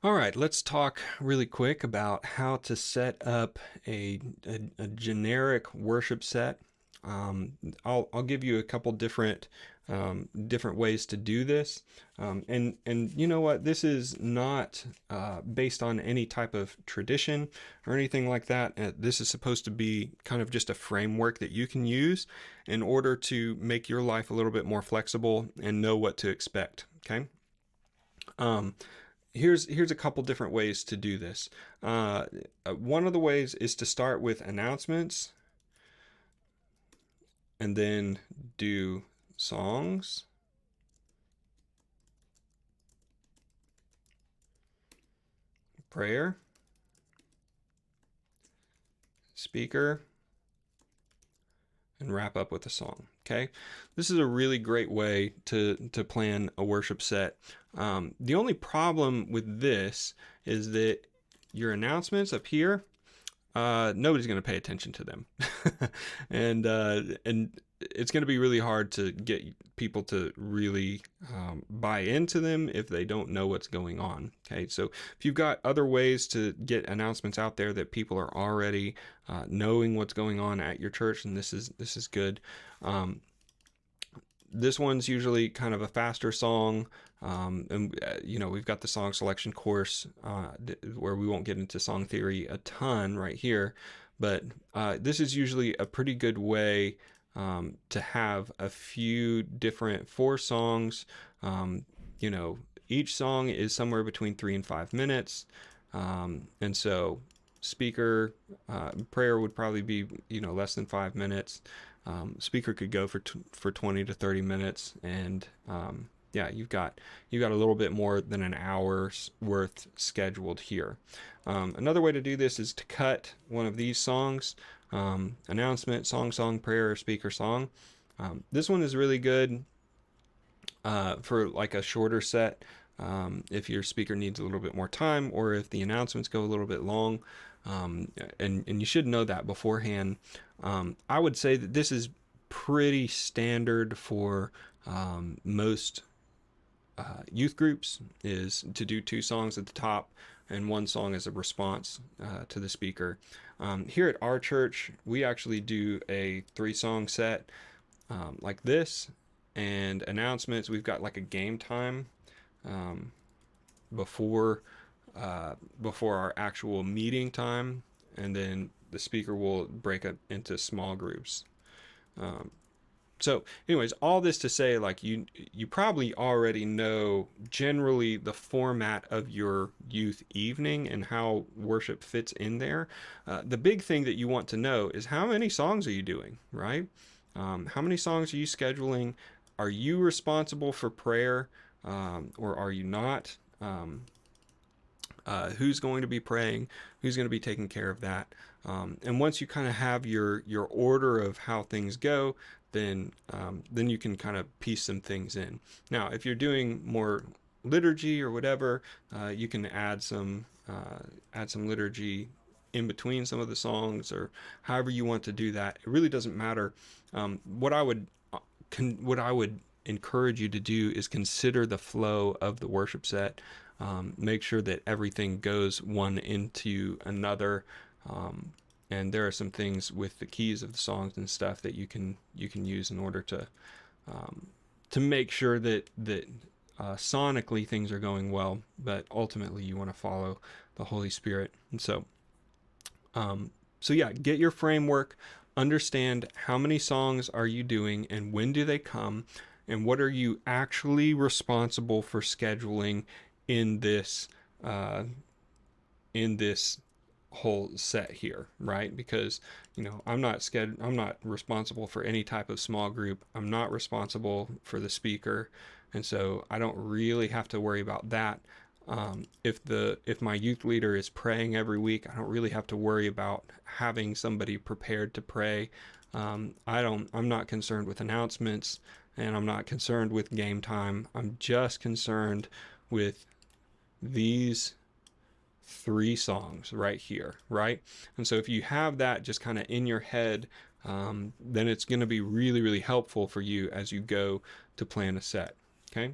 All right, let's talk really quick about how to set up a generic worship set. I'll give you a couple different ways to do this, and you know what? This is not based on any type of tradition or anything like that. This is supposed to be kind of just a framework that you can use in order to make your life a little bit more flexible and know what to expect. Okay. Um, here's a couple different ways to do this. One of the ways is to start with announcements and then do songs, prayer, speaker, and wrap up with a song. Okay, this is a really great way to plan a worship set. The only problem with this is that your announcements up here, nobody's going to pay attention to them, and it's going to be really hard to get people to really buy into them if they don't know what's going on. Okay, so if you've got other ways to get announcements out there that people are already knowing what's going on at your church, and this is good. Um, this one's usually kind of a faster song. We've got the song selection course where we won't get into song theory a ton right here, but this is usually a pretty good way to have a few different four songs. Um, you know, each song is somewhere between 3 and 5 minutes, and so prayer would probably be less than 5 minutes. Speaker could go for 20 to 30 minutes, and yeah, you've got a little bit more than an hour's worth scheduled here. Another way to do this is to cut one of these songs, announcement, song, prayer, or speaker song. This one is really good for like a shorter set. If your speaker needs a little bit more time, or if the announcements go a little bit long, and you should know that beforehand. I would say that this is pretty standard for most youth groups, is to do two songs at the top and one song as a response to the speaker. Here at our church, we actually do a 3 song set like this, and announcements. We've got like a game time um, before before our actual meeting time, and then the speaker will break up into small groups. Um, so, anyways, all this to say, like you probably already know generally the format of your youth evening and how worship fits in there. The big thing that you want to know is how many songs are you doing, right? How many songs are you scheduling? Are you responsible for prayer, or are you not? Who's going to be praying, who's going to be taking care of that. And once you kind of have your order of how things go, then you can kind of piece some things in. Now, if you're doing more liturgy or whatever, you can add some liturgy in between some of the songs, or however you want to do that. It really doesn't matter. What I would encourage you to do is consider the flow of the worship set. Make sure that everything goes one into another. And there are some things with the keys of the songs and stuff that you can use in order to make sure that sonically things are going well, but ultimately you want to follow the Holy Spirit. And so yeah, get your framework, understand how many songs are you doing and when do they come, and what are you actually responsible for scheduling in this uh, in this whole set here, right? Because I'm not responsible for any type of small group. I'm not responsible for the speaker, and so I don't really have to worry about that. If my youth leader is praying every week, I don't really have to worry about having somebody prepared to pray. I'm not concerned with announcements, and I'm not concerned with game time. I'm just concerned with these 3 songs right here, right? And so if you have that just kind of in your head, then it's going to be really, really helpful for you as you go to plan a set. Okay.